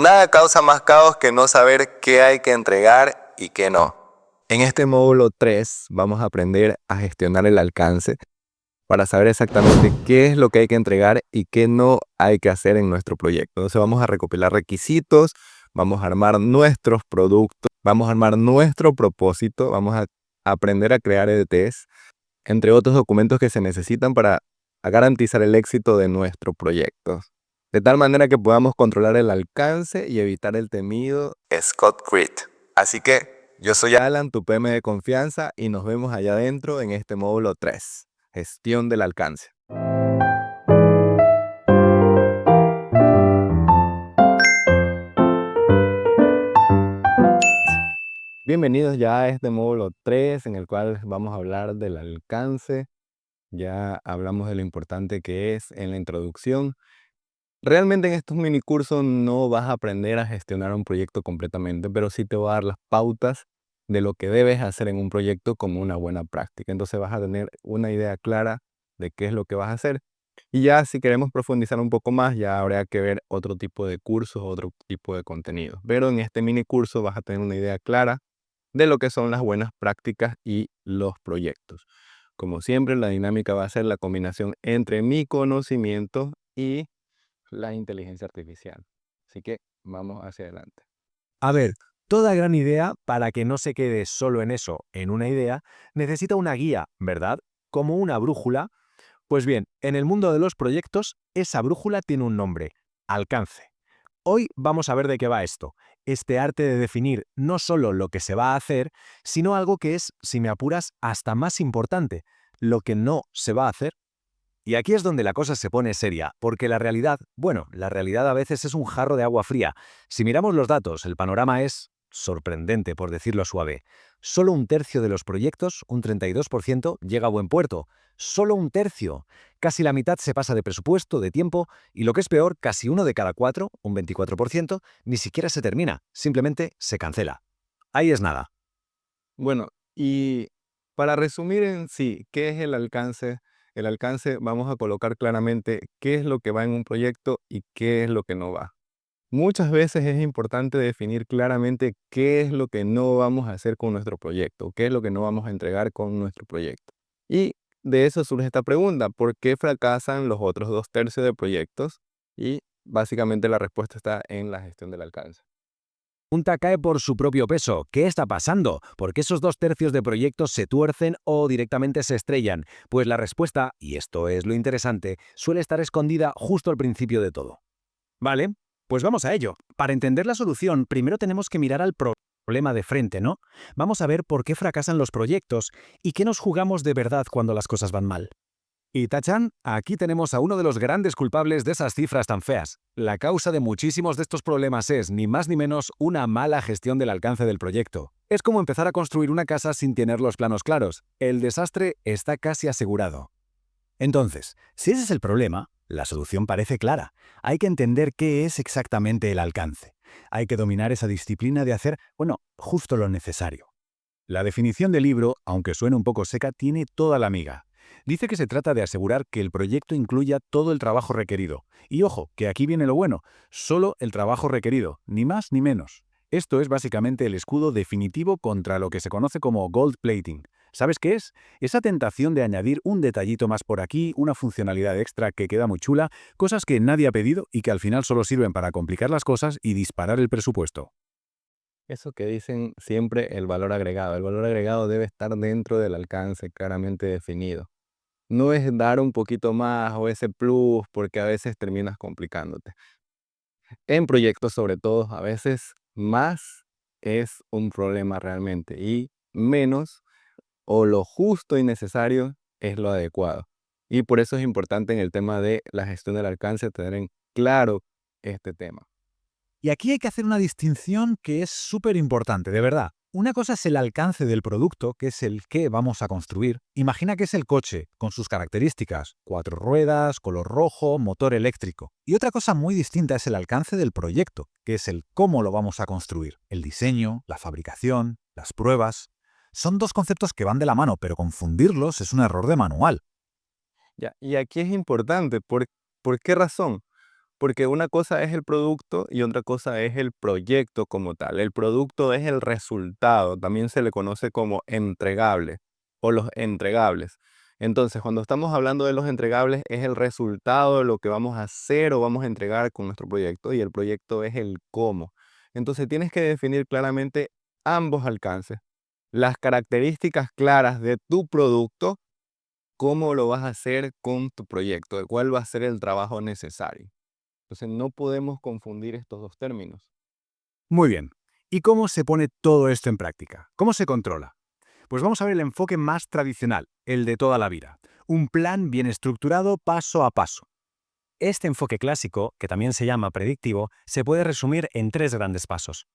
Nada causa más caos que no saber qué hay que entregar y qué no. En este módulo 3 vamos a aprender a gestionar el alcance para saber exactamente qué es lo que hay que entregar y qué no hay que hacer en nuestro proyecto. Entonces vamos a recopilar requisitos, vamos a armar nuestros productos, vamos a armar nuestro propósito, vamos a aprender a crear EDTs, entre otros documentos que se necesitan para garantizar el éxito de nuestro proyecto. De tal manera que podamos controlar el alcance y evitar el temido Scott Creed. Así que yo soy Alan, tu PM de confianza, y nos vemos allá adentro en este módulo 3, gestión del alcance. Bienvenidos ya a este módulo 3 en el cual vamos a hablar del alcance. Ya hablamos de lo importante que es en la introducción. Realmente en estos mini cursos no vas a aprender a gestionar un proyecto completamente, pero sí te voy a dar las pautas de lo que debes hacer en un proyecto como una buena práctica. Entonces vas a tener una idea clara de qué es lo que vas a hacer. Y ya si queremos profundizar un poco más, ya habría que ver otro tipo de cursos, otro tipo de contenido. Pero en este mini curso vas a tener una idea clara de lo que son las buenas prácticas y los proyectos. Como siempre, la dinámica va a ser la combinación entre mi conocimiento y la inteligencia artificial. Así que vamos hacia adelante. A ver, toda gran idea, para que no se quede solo en eso, en una idea, necesita una guía, ¿verdad? Como una brújula. Pues bien, en el mundo de los proyectos, esa brújula tiene un nombre: alcance. Hoy vamos a ver de qué va esto, este arte de definir no solo lo que se va a hacer, sino algo que es, si me apuras, hasta más importante, lo que no se va a hacer. Y aquí es donde la cosa se pone seria, porque la realidad a veces es un jarro de agua fría. Si miramos los datos, el panorama es sorprendente, por decirlo suave. Solo un tercio de los proyectos, un 32%, llega a buen puerto. Solo un tercio. Casi la mitad se pasa de presupuesto, de tiempo, y lo que es peor, casi uno de cada cuatro, un 24%, ni siquiera se termina, simplemente se cancela. Ahí es nada. Bueno, y para resumir en sí, ¿qué es el alcance? El alcance vamos a colocar claramente qué es lo que va en un proyecto y qué es lo que no va. Muchas veces es importante definir claramente qué es lo que no vamos a hacer con nuestro proyecto, qué es lo que no vamos a entregar con nuestro proyecto. Y de eso surge esta pregunta: ¿por qué fracasan los otros 2/3 de proyectos? Y básicamente la respuesta está en la gestión del alcance. Punta cae por su propio peso. ¿Qué está pasando? ¿Por qué esos dos tercios de proyectos se tuercen o directamente se estrellan? Pues la respuesta, y esto es lo interesante, suele estar escondida justo al principio de todo. Vale, pues vamos a ello. Para entender la solución, primero tenemos que mirar al problema de frente, ¿no? Vamos a ver por qué fracasan los proyectos y qué nos jugamos de verdad cuando las cosas van mal. Y tachan, aquí tenemos a uno de los grandes culpables de esas cifras tan feas. La causa de muchísimos de estos problemas es, ni más ni menos, una mala gestión del alcance del proyecto. Es como empezar a construir una casa sin tener los planos claros. El desastre está casi asegurado. Entonces, si ese es el problema, la solución parece clara. Hay que entender qué es exactamente el alcance. Hay que dominar esa disciplina de hacer, justo lo necesario. La definición del libro, aunque suene un poco seca, tiene toda la miga. Dice que se trata de asegurar que el proyecto incluya todo el trabajo requerido. Y ojo, que aquí viene lo bueno, solo el trabajo requerido, ni más ni menos. Esto es básicamente el escudo definitivo contra lo que se conoce como gold plating. ¿Sabes qué es? Esa tentación de añadir un detallito más por aquí, una funcionalidad extra que queda muy chula, cosas que nadie ha pedido y que al final solo sirven para complicar las cosas y disparar el presupuesto. Eso que dicen siempre, el valor agregado. El valor agregado debe estar dentro del alcance claramente definido. No es dar un poquito más o ese plus, porque a veces terminas complicándote. En proyectos, sobre todo, a veces más es un problema realmente y menos, o lo justo y necesario, es lo adecuado. Y por eso es importante en el tema de la gestión del alcance tener en claro este tema. Y aquí hay que hacer una distinción que es súper importante, de verdad. Una cosa es el alcance del producto, que es el que vamos a construir. Imagina que es el coche, con sus características: 4 ruedas, color rojo, motor eléctrico. Y otra cosa muy distinta es el alcance del proyecto, que es el cómo lo vamos a construir. El diseño, la fabricación, las pruebas. Son dos conceptos que van de la mano, pero confundirlos es un error de manual. Ya, y aquí es importante, ¿por qué razón? Porque una cosa es el producto y otra cosa es el proyecto como tal. El producto es el resultado, también se le conoce como entregable o los entregables. Entonces, cuando estamos hablando de los entregables, es el resultado de lo que vamos a hacer o vamos a entregar con nuestro proyecto, y el proyecto es el cómo. Entonces, tienes que definir claramente ambos alcances, las características claras de tu producto, cómo lo vas a hacer con tu proyecto, de cuál va a ser el trabajo necesario. Entonces, no podemos confundir estos dos términos. Muy bien. ¿Y cómo se pone todo esto en práctica? ¿Cómo se controla? Pues vamos a ver el enfoque más tradicional, el de toda la vida. Un plan bien estructurado paso a paso. Este enfoque clásico, que también se llama predictivo, se puede resumir en 3 grandes pasos.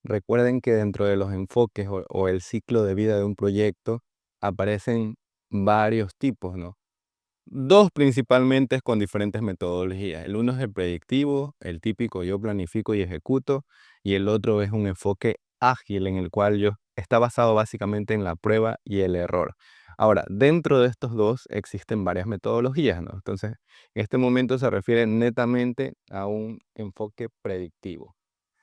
Recuerden que dentro de los enfoques o el ciclo de vida de un proyecto aparecen varios tipos, ¿no? Dos principalmente con diferentes metodologías. El uno es el predictivo, el típico yo planifico y ejecuto, y el otro es un enfoque ágil en el cual yo está basado básicamente en la prueba y el error. Ahora, dentro de estos dos existen varias metodologías, ¿no? Entonces, en este momento se refiere netamente a un enfoque predictivo.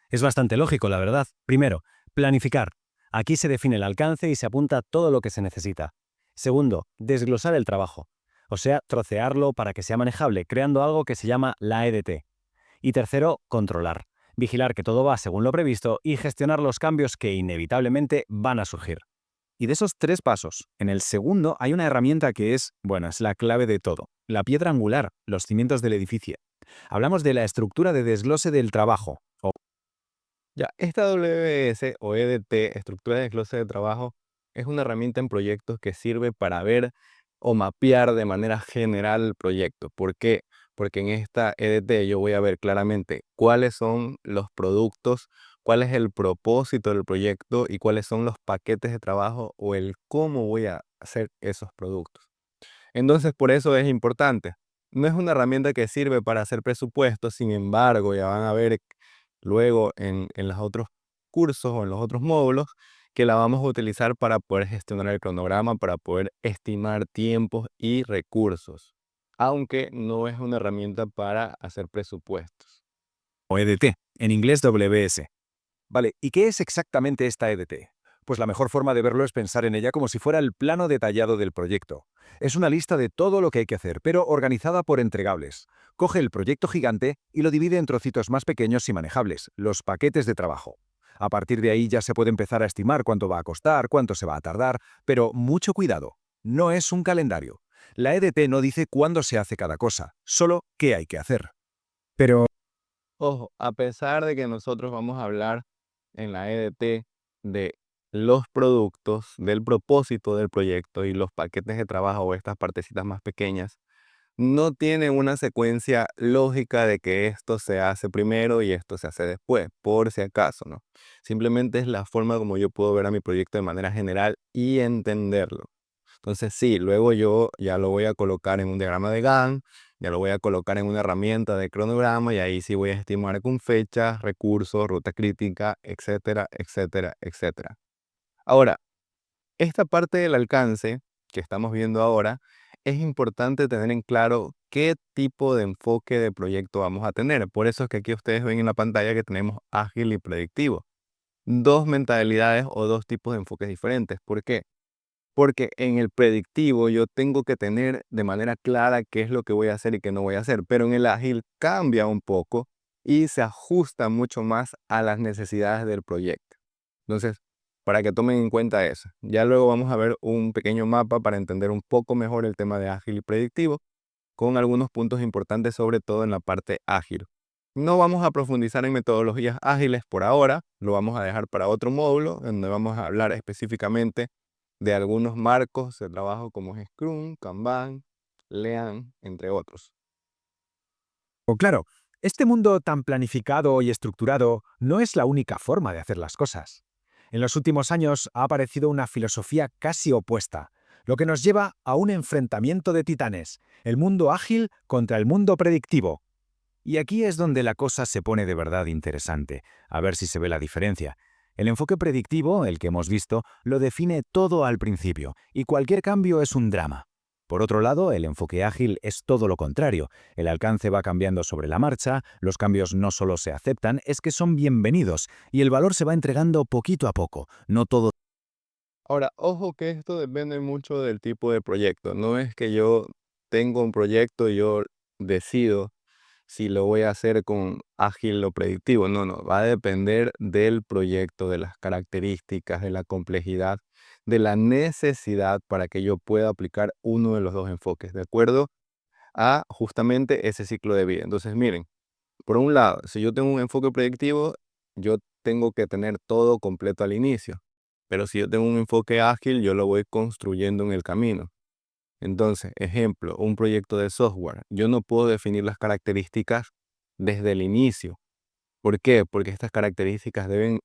Es bastante lógico, la verdad. Primero, planificar. Aquí se define el alcance y se apunta todo lo que se necesita. Segundo, desglosar el trabajo. O sea, trocearlo para que sea manejable, creando algo que se llama la EDT. Y tercero, controlar. Vigilar que todo va según lo previsto y gestionar los cambios que inevitablemente van a surgir. Y de esos 3 pasos, en el segundo hay una herramienta que es, bueno, es la clave de todo, la piedra angular, los cimientos del edificio. Hablamos de la estructura de desglose del trabajo. Ya, esta WS o EDT, estructura de desglose de trabajo, es una herramienta en proyectos que sirve para ver o mapear de manera general el proyecto. ¿Por qué? Porque en esta EDT yo voy a ver claramente cuáles son los productos, cuál es el propósito del proyecto y cuáles son los paquetes de trabajo o el cómo voy a hacer esos productos. Entonces, por eso es importante. No es una herramienta que sirve para hacer presupuestos, sin embargo, ya van a ver luego en los otros cursos o en los otros módulos que la vamos a utilizar para poder gestionar el cronograma, para poder estimar tiempos y recursos, aunque no es una herramienta para hacer presupuestos. O EDT, en inglés WS. Vale, ¿y qué es exactamente esta EDT? Pues la mejor forma de verlo es pensar en ella como si fuera el plano detallado del proyecto. Es una lista de todo lo que hay que hacer, pero organizada por entregables. Coge el proyecto gigante y lo divide en trocitos más pequeños y manejables, los paquetes de trabajo. A partir de ahí ya se puede empezar a estimar cuánto va a costar, cuánto se va a tardar, pero mucho cuidado, no es un calendario. La EDT no dice cuándo se hace cada cosa, solo qué hay que hacer. Pero Ojo, a pesar de que nosotros vamos a hablar en la EDT de los productos, del propósito del proyecto y los paquetes de trabajo o estas partecitas más pequeñas, no tiene una secuencia lógica de que esto se hace primero y esto se hace después, por si acaso, ¿no? Simplemente es la forma como yo puedo ver a mi proyecto de manera general y entenderlo. Entonces, sí, luego yo ya lo voy a colocar en un diagrama de Gantt, ya lo voy a colocar en una herramienta de cronograma y ahí sí voy a estimar con fechas, recursos, ruta crítica, etcétera, etcétera, etcétera. Ahora, esta parte del alcance que estamos viendo ahora, es importante tener en claro qué tipo de enfoque de proyecto vamos a tener. Por eso es que aquí ustedes ven en la pantalla que tenemos ágil y predictivo. Dos mentalidades o dos tipos de enfoques diferentes. ¿Por qué? Porque en el predictivo yo tengo que tener de manera clara qué es lo que voy a hacer y qué no voy a hacer, pero en el ágil cambia un poco y se ajusta mucho más a las necesidades del proyecto. Entonces, para que tomen en cuenta eso. Ya luego vamos a ver un pequeño mapa para entender un poco mejor el tema de ágil y predictivo, con algunos puntos importantes, sobre todo en la parte ágil. No vamos a profundizar en metodologías ágiles por ahora, lo vamos a dejar para otro módulo, donde vamos a hablar específicamente de algunos marcos de trabajo como es Scrum, Kanban, Lean, entre otros. claro, este mundo tan planificado y estructurado no es la única forma de hacer las cosas. En los últimos años ha aparecido una filosofía casi opuesta, lo que nos lleva a un enfrentamiento de titanes, el mundo ágil contra el mundo predictivo. Y aquí es donde la cosa se pone de verdad interesante, a ver si se ve la diferencia. El enfoque predictivo, el que hemos visto, lo define todo al principio, y cualquier cambio es un drama. Por otro lado, el enfoque ágil es todo lo contrario. El alcance va cambiando sobre la marcha, los cambios no solo se aceptan, es que son bienvenidos y el valor se va entregando poquito a poco. No todo. Ahora, ojo que esto depende mucho del tipo de proyecto. No es que yo tengo un proyecto y yo decido si lo voy a hacer con ágil o predictivo. No, no, va a depender del proyecto, de las características, de la complejidad, de la necesidad para que yo pueda aplicar uno de los dos enfoques, de acuerdo a justamente ese ciclo de vida. Entonces, miren, por un lado, si yo tengo un enfoque predictivo, yo tengo que tener todo completo al inicio. Pero si yo tengo un enfoque ágil, yo lo voy construyendo en el camino. Entonces, ejemplo, un proyecto de software. Yo no puedo definir las características desde el inicio. ¿Por qué? Porque estas características deben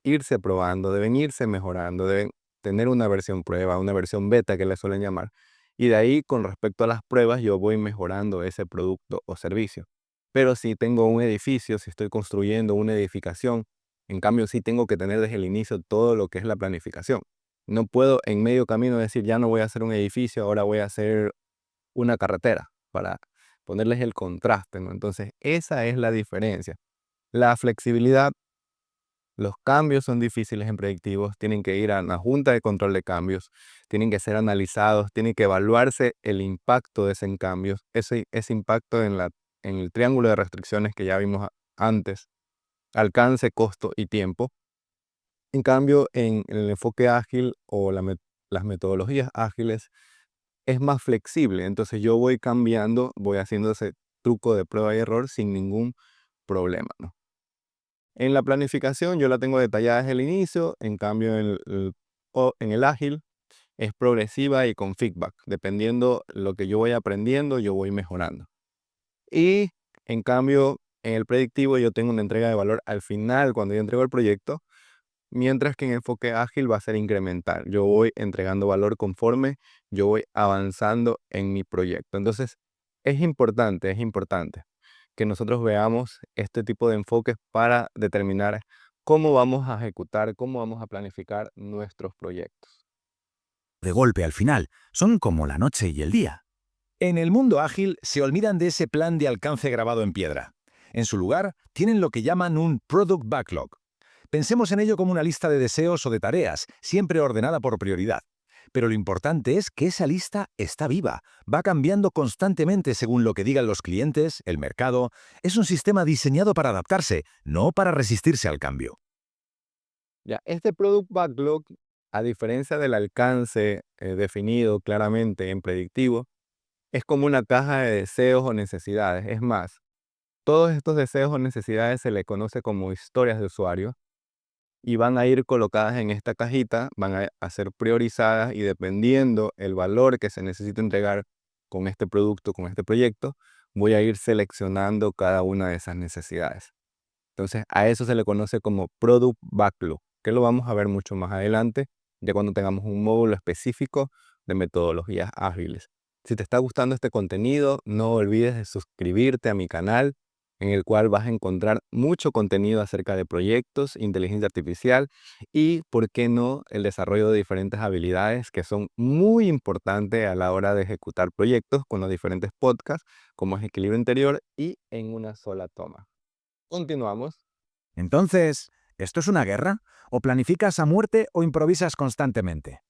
irse probando, deben irse mejorando, deben tener una versión prueba, una versión beta que le suelen llamar. Y de ahí, con respecto a las pruebas, yo voy mejorando ese producto o servicio. Pero si tengo un edificio, si estoy construyendo una edificación, en cambio sí tengo que tener desde el inicio todo lo que es la planificación. No puedo en medio camino decir, ya no voy a hacer un edificio, ahora voy a hacer una carretera, para ponerles el contraste, ¿no? Entonces, esa es la diferencia. La flexibilidad, los cambios son difíciles en predictivos, tienen que ir a una junta de control de cambios, tienen que ser analizados, tiene que evaluarse el impacto de ese cambio, ese impacto en el triángulo de restricciones que ya vimos antes, alcance, costo y tiempo. En cambio, en el enfoque ágil o las metodologías ágiles es más flexible, entonces yo voy cambiando, voy haciendo ese truco de prueba y error sin ningún problema, ¿no? En la planificación yo la tengo detallada desde el inicio, en cambio en el ágil es progresiva y con feedback. Dependiendo lo que yo voy aprendiendo, yo voy mejorando. Y en cambio, en el predictivo yo tengo una entrega de valor al final cuando yo entrego el proyecto, mientras que en enfoque ágil va a ser incremental. Yo voy entregando valor conforme yo voy avanzando en mi proyecto. Entonces, es importante que nosotros veamos este tipo de enfoques para determinar cómo vamos a ejecutar, cómo vamos a planificar nuestros proyectos. De golpe al final, son como la noche y el día. En el mundo ágil se olvidan de ese plan de alcance grabado en piedra. En su lugar, tienen lo que llaman un Product Backlog. Pensemos en ello como una lista de deseos o de tareas, siempre ordenada por prioridad. Pero lo importante es que esa lista está viva, va cambiando constantemente según lo que digan los clientes, el mercado. Es un sistema diseñado para adaptarse, no para resistirse al cambio. Ya, este Product Backlog, a diferencia del alcance definido claramente en predictivo, es como una caja de deseos o necesidades. Es más, todos estos deseos o necesidades se le conoce como historias de usuario y van a ir colocadas en esta cajita, van a ser priorizadas y dependiendo el valor que se necesita entregar con este producto, con este proyecto, voy a ir seleccionando cada una de esas necesidades. Entonces, a eso se le conoce como Product Backlog, que lo vamos a ver mucho más adelante, ya cuando tengamos un módulo específico de metodologías ágiles. Si te está gustando este contenido, no olvides de suscribirte a mi canal, en el cual vas a encontrar mucho contenido acerca de proyectos, inteligencia artificial y, por qué no, el desarrollo de diferentes habilidades que son muy importantes a la hora de ejecutar proyectos con los diferentes podcasts, como es equilibrio interior y en una sola toma. Continuamos. Entonces, ¿esto es una guerra? ¿O planificas a muerte o improvisas constantemente?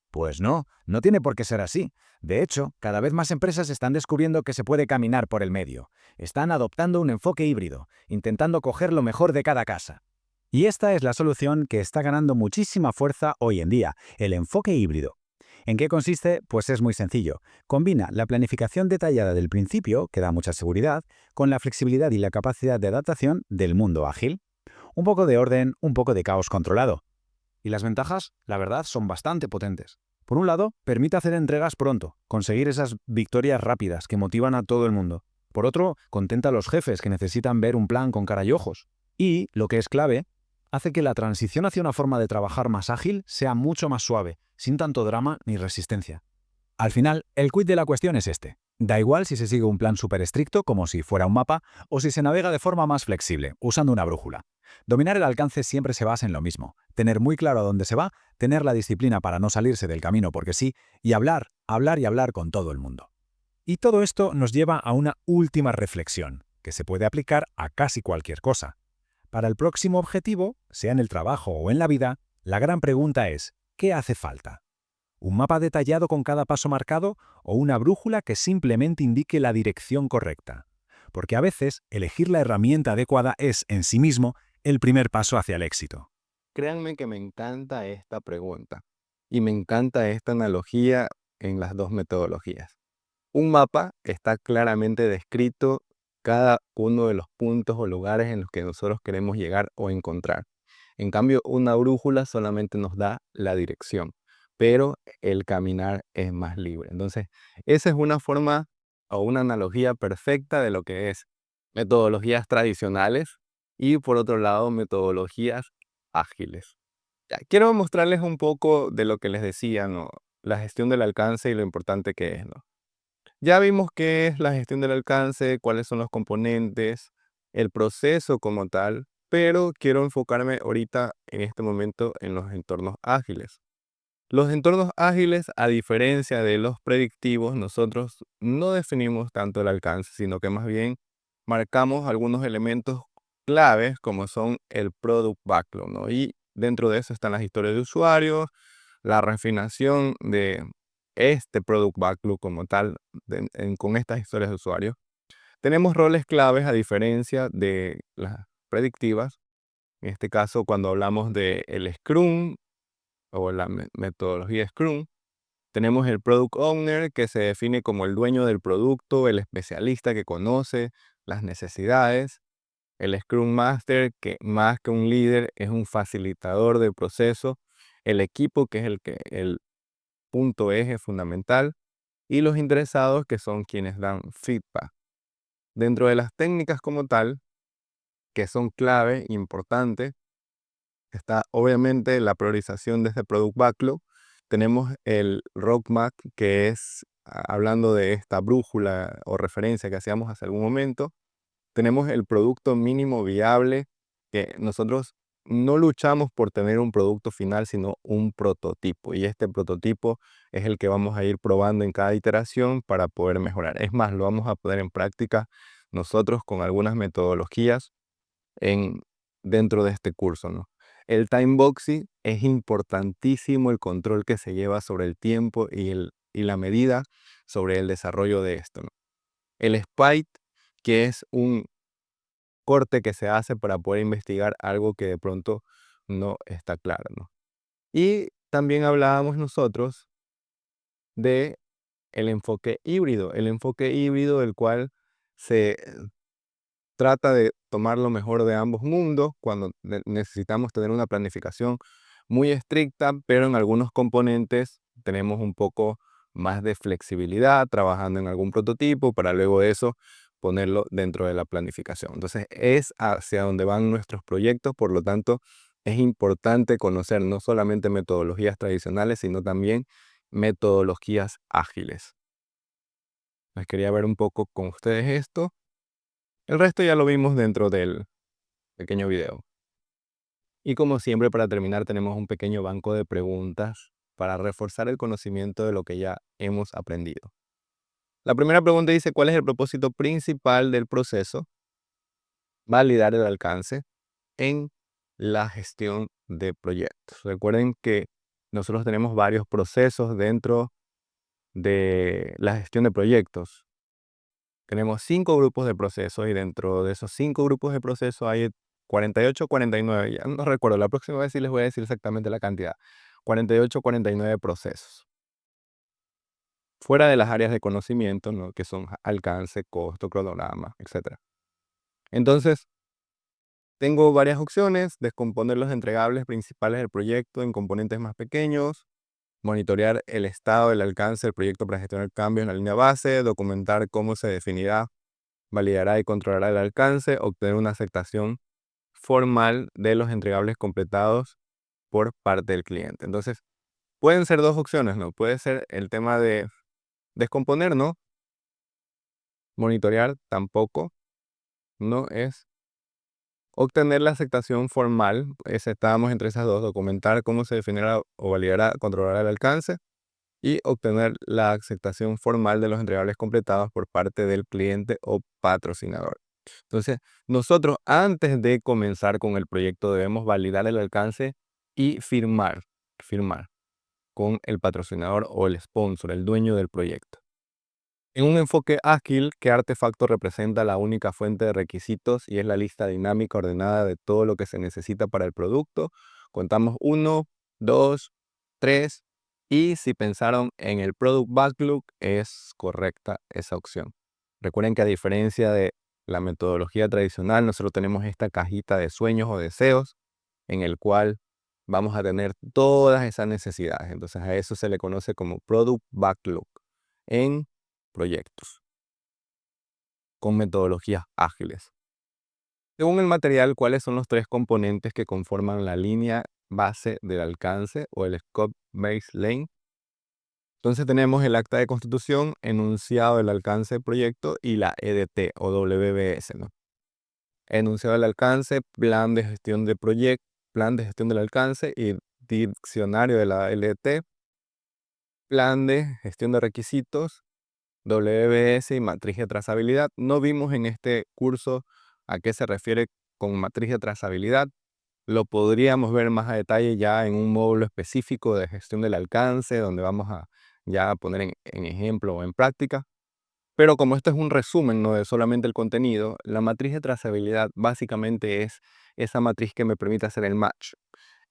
Pues no, no tiene por qué ser así. De hecho, cada vez más empresas están descubriendo que se puede caminar por el medio. Están adoptando un enfoque híbrido, intentando coger lo mejor de cada casa. Y esta es la solución que está ganando muchísima fuerza hoy en día, el enfoque híbrido. ¿En qué consiste? Pues es muy sencillo. Combina la planificación detallada del principio, que da mucha seguridad, con la flexibilidad y la capacidad de adaptación del mundo ágil. Un poco de orden, un poco de caos controlado. Y las ventajas, la verdad, son bastante potentes. Por un lado, permite hacer entregas pronto, conseguir esas victorias rápidas que motivan a todo el mundo. Por otro, contenta a los jefes que necesitan ver un plan con cara y ojos. Y, lo que es clave, hace que la transición hacia una forma de trabajar más ágil sea mucho más suave, sin tanto drama ni resistencia. Al final, el quid de la cuestión es este. Da igual si se sigue un plan súper estricto, como si fuera un mapa, o si se navega de forma más flexible, usando una brújula. Dominar el alcance siempre se basa en lo mismo: tener muy claro a dónde se va, tener la disciplina para no salirse del camino porque sí, y hablar, hablar y hablar con todo el mundo. Y todo esto nos lleva a una última reflexión, que se puede aplicar a casi cualquier cosa. Para el próximo objetivo, sea en el trabajo o en la vida, la gran pregunta es: ¿qué hace falta? ¿Un mapa detallado con cada paso marcado o una brújula que simplemente indique la dirección correcta? Porque a veces elegir la herramienta adecuada es, en sí mismo, el primer paso hacia el éxito. Créanme que me encanta esta pregunta y me encanta esta analogía en las dos metodologías. Un mapa está claramente descrito cada uno de los puntos o lugares en los que nosotros queremos llegar o encontrar. En cambio, una brújula solamente nos da la dirección, pero el caminar es más libre. Entonces, esa es una forma o una analogía perfecta de lo que es metodologías tradicionales y por otro lado, metodologías ágiles. Ya, quiero mostrarles un poco de lo que les decía, ¿no? La gestión del alcance y lo importante que es, ¿no? Ya vimos qué es la gestión del alcance, cuáles son los componentes, el proceso como tal, pero quiero enfocarme ahorita en este momento en los entornos ágiles. Los entornos ágiles, a diferencia de los predictivos, nosotros no definimos tanto el alcance, sino que más bien marcamos algunos elementos claves como son el product backlog, ¿no? Y dentro de eso están las historias de usuarios, la refinación de este product backlog como tal, con estas historias de usuarios. Tenemos roles claves a diferencia de las predictivas. En este caso, cuando hablamos del Scrum o la metodología Scrum, tenemos el Product Owner, que se define como el dueño del producto, el especialista que conoce las necesidades. El Scrum Master, que más que un líder es un facilitador del proceso. El equipo, que es el punto eje fundamental. Y los interesados, que son quienes dan feedback. Dentro de las técnicas como tal, que son clave, importantes, está obviamente la priorización de este Product Backlog. Tenemos el roadmap, que es hablando de esta brújula o referencia que hacíamos hace algún momento. Tenemos el producto mínimo viable, que nosotros no luchamos por tener un producto final, sino un prototipo. Y este prototipo es el que vamos a ir probando en cada iteración para poder mejorar. Es más, lo vamos a poner en práctica nosotros con algunas metodologías en, dentro de este curso, ¿no? El time boxing es importantísimo, el control que se lleva sobre el tiempo y la medida sobre el desarrollo de esto, ¿no? El spite, que es un corte que se hace para poder investigar algo que de pronto no está claro, ¿no? Y también hablábamos nosotros de el enfoque híbrido, el cual se trata de tomar lo mejor de ambos mundos cuando necesitamos tener una planificación muy estricta, pero en algunos componentes tenemos un poco más de flexibilidad trabajando en algún prototipo para luego de eso ponerlo dentro de la planificación. Entonces es hacia donde van nuestros proyectos, por lo tanto es importante conocer no solamente metodologías tradicionales, sino también metodologías ágiles. Les quería ver un poco con ustedes esto. El resto ya lo vimos dentro del pequeño video. Y como siempre, para terminar, tenemos un pequeño banco de preguntas para reforzar el conocimiento de lo que ya hemos aprendido. La primera pregunta dice: ¿cuál es el propósito principal del proceso? Validar el alcance en la gestión de proyectos. Recuerden que nosotros tenemos varios procesos dentro de la gestión de proyectos. Tenemos 5 grupos de procesos y dentro de esos 5 grupos de procesos hay 48, 49, ya no recuerdo, la próxima vez sí les voy a decir exactamente la cantidad. 48, 49 procesos. Fuera de las áreas de conocimiento, ¿no? Que son alcance, costo, cronograma, etcétera. Entonces, tengo varias opciones: descomponer los entregables principales del proyecto en componentes más pequeños, monitorear el estado del alcance del proyecto para gestionar cambios en la línea base, documentar cómo se definirá, validará y controlará el alcance, obtener una aceptación formal de los entregables completados por parte del cliente. Entonces, pueden ser dos opciones, ¿no? Puede ser el tema de descomponer, ¿no? Monitorear tampoco no es Obtener la aceptación formal, estábamos entre esas dos, documentar cómo se definirá o validará, controlará el alcance, y obtener la aceptación formal de los entregables completados por parte del cliente o patrocinador. Entonces, nosotros antes de comenzar con el proyecto debemos validar el alcance y firmar con el patrocinador o el sponsor, el dueño del proyecto. En un enfoque ágil, ¿qué artefacto representa la única fuente de requisitos y es la lista dinámica ordenada de todo lo que se necesita para el producto? Contamos 1, 2, 3 y si pensaron en el Product Backlog, es correcta esa opción. Recuerden que a diferencia de la metodología tradicional, nosotros tenemos esta cajita de sueños o deseos en el cual vamos a tener todas esas necesidades. Entonces a eso se le conoce como Product Backlog en proyectos con metodologías ágiles. Según el material, ¿cuáles son los tres componentes que conforman la línea base del alcance o el Scope Baseline? Entonces tenemos el acta de constitución, enunciado del alcance del proyecto y la EDT o WBS, ¿no? Enunciado del alcance, plan de gestión de proyecto, plan de gestión del alcance y diccionario de la LDT, plan de gestión de requisitos, WBS y matriz de trazabilidad. No vimos en este curso a qué se refiere con matriz de trazabilidad. Lo podríamos ver más a detalle ya en un módulo específico de gestión del alcance, donde vamos a ya poner en ejemplo o en práctica. Pero como esto es un resumen, no es solamente el contenido, la matriz de trazabilidad básicamente es esa matriz que me permite hacer el match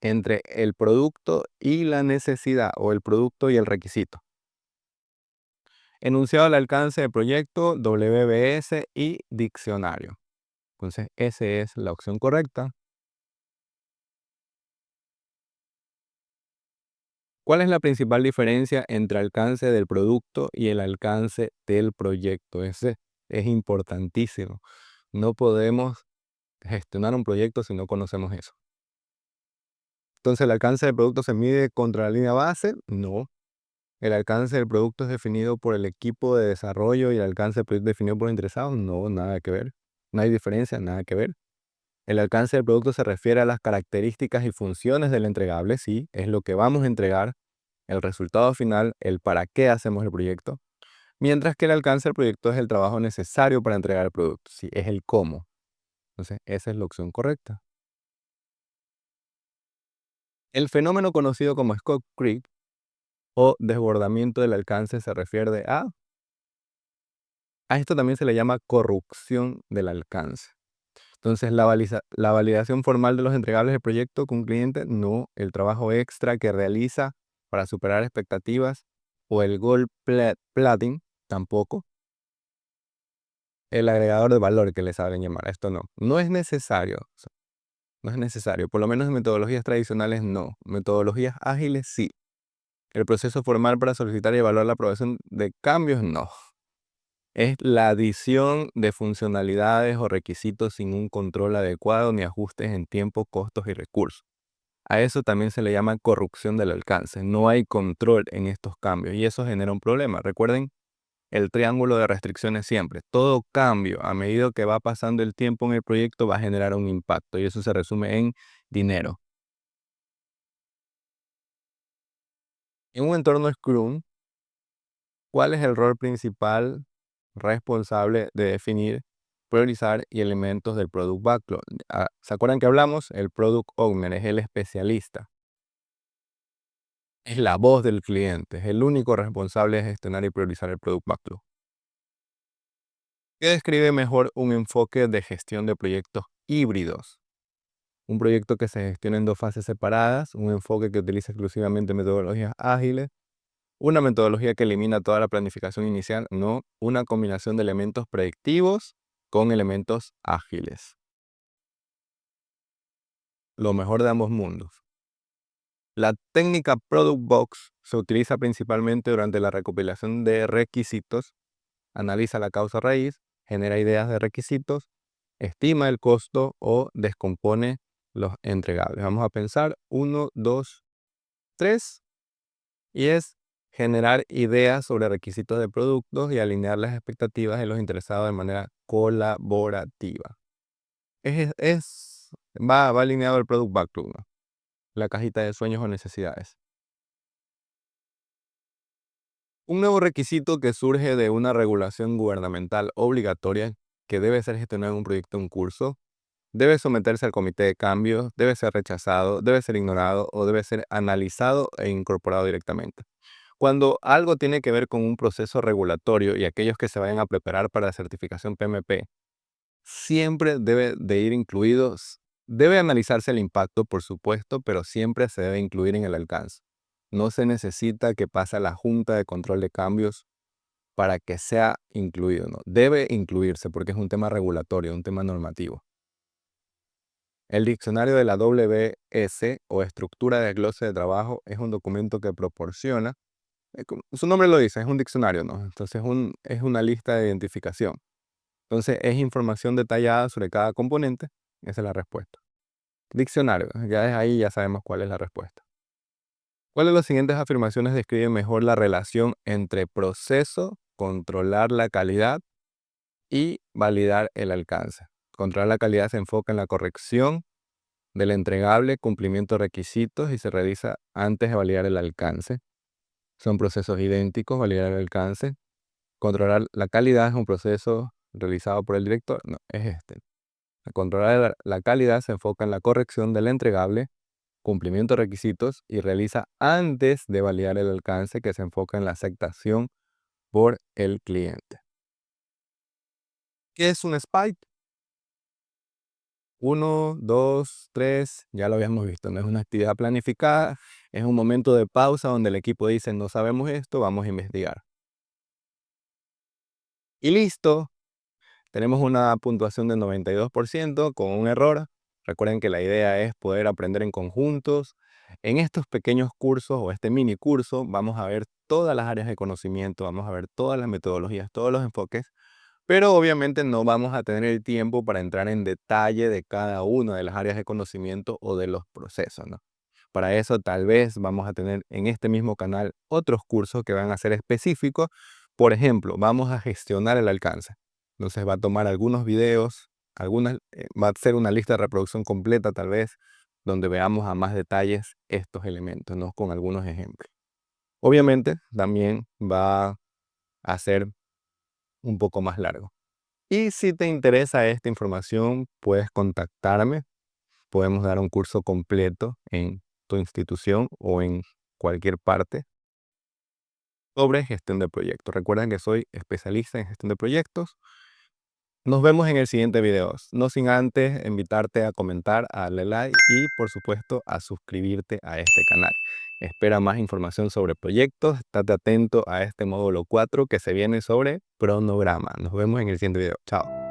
entre el producto y la necesidad o el producto y el requisito. Enunciado del alcance del proyecto, WBS y diccionario. Entonces, esa es la opción correcta. ¿Cuál es la principal diferencia entre alcance del producto y el alcance del proyecto? Ese es importantísimo. No podemos gestionar un proyecto si no conocemos eso. Entonces, ¿el alcance del producto se mide contra la línea base? No. ¿El alcance del producto es definido por el equipo de desarrollo y el alcance del proyecto definido por los interesados? No, nada que ver. No hay diferencia, nada que ver. El alcance del producto se refiere a las características y funciones del entregable, sí, es lo que vamos a entregar, el resultado final, el para qué hacemos el proyecto, mientras que el alcance del proyecto es el trabajo necesario para entregar el producto, sí, es el cómo. Entonces, esa es la opción correcta. El fenómeno conocido como scope creep o desbordamiento del alcance se refiere a esto también se le llama corrupción del alcance. Entonces, la validación formal de los entregables del proyecto con un cliente, no. El trabajo extra que realiza para superar expectativas o el gold plating, tampoco. El agregador de valor que le saben llamar, esto no. No es necesario. O sea, no es necesario. Por lo menos en metodologías tradicionales, no. Metodologías ágiles, sí. El proceso formal para solicitar y evaluar la aprobación de cambios, no. Es la adición de funcionalidades o requisitos sin un control adecuado ni ajustes en tiempo, costos y recursos. A eso también se le llama corrupción del alcance. No hay control en estos cambios y eso genera un problema. Recuerden el triángulo de restricciones siempre. Todo cambio a medida que va pasando el tiempo en el proyecto va a generar un impacto y eso se resume en dinero. En un entorno Scrum, ¿cuál es el rol principal responsable de definir, priorizar y elementos del Product Backlog? ¿Se acuerdan que hablamos? El Product Owner es el especialista. Es la voz del cliente, es el único responsable de gestionar y priorizar el Product Backlog. ¿Qué describe mejor un enfoque de gestión de proyectos híbridos? Un proyecto que se gestiona en dos fases separadas, un enfoque que utiliza exclusivamente metodologías ágiles, una metodología que elimina toda la planificación inicial, no, una combinación de elementos predictivos con elementos ágiles. Lo mejor de ambos mundos. La técnica Product Box se utiliza principalmente durante la recopilación de requisitos, analiza la causa raíz, genera ideas de requisitos, estima el costo o descompone los entregables. Vamos a pensar 1, 2, 3 y es generar ideas sobre requisitos de productos y alinear las expectativas de los interesados de manera colaborativa. Es va alineado al Product Backlog, ¿no? La cajita de sueños o necesidades. Un nuevo requisito que surge de una regulación gubernamental obligatoria que debe ser gestionado en un proyecto o un curso, debe someterse al comité de cambios, debe ser rechazado, debe ser ignorado o debe ser analizado e incorporado directamente. Cuando algo tiene que ver con un proceso regulatorio y aquellos que se vayan a preparar para la certificación PMP, siempre debe de ir incluidos, debe analizarse el impacto, por supuesto, pero siempre se debe incluir en el alcance. No se necesita que pase a la Junta de Control de Cambios para que sea incluido, ¿no? Debe incluirse porque es un tema regulatorio, un tema normativo. El diccionario de la WS o estructura de glose de trabajo es un documento que proporciona, como su nombre lo dice, es un diccionario, ¿no? Entonces es una lista de identificación. Entonces es información detallada sobre cada componente. Esa es la respuesta. Diccionario, ya desde ahí ya sabemos cuál es la respuesta. ¿Cuáles de las siguientes afirmaciones describen mejor la relación entre proceso, controlar la calidad y validar el alcance? Controlar la calidad se enfoca en la corrección del entregable, cumplimiento de requisitos y se realiza antes de validar el alcance. Son procesos idénticos, validar el alcance. Controlar la calidad es un proceso realizado por el director. No, es este. Controlar la calidad se enfoca en la corrección del entregable, cumplimiento de requisitos y realiza antes de validar el alcance, que se enfoca en la aceptación por el cliente. ¿Qué es un SPITE? 1, 2, 3, ya lo habíamos visto, no es una actividad planificada, es un momento de pausa donde el equipo dice no sabemos esto, vamos a investigar. Y listo, tenemos una puntuación de 92% con un error. Recuerden que la idea es poder aprender en conjuntos. En estos pequeños cursos o este mini curso vamos a ver todas las áreas de conocimiento, vamos a ver todas las metodologías, todos los enfoques, pero obviamente no vamos a tener el tiempo para entrar en detalle de cada una de las áreas de conocimiento o de los procesos, ¿no? Para eso tal vez vamos a tener en este mismo canal otros cursos que van a ser específicos. Por ejemplo, vamos a gestionar el alcance. Entonces va a tomar algunos videos, va a ser una lista de reproducción completa tal vez, donde veamos a más detalles estos elementos, ¿no? Con algunos ejemplos. Obviamente también va a ser un poco más largo. Y si te interesa esta información, puedes contactarme. Podemos dar un curso completo en tu institución o en cualquier parte sobre gestión de proyectos. Recuerden que soy especialista en gestión de proyectos. Nos vemos en el siguiente video. No sin antes invitarte a comentar, a darle like y por supuesto a suscribirte a este canal. Espera más información sobre proyectos. Estate atento a este módulo 4 que se viene sobre cronograma. Nos vemos en el siguiente video. Chao.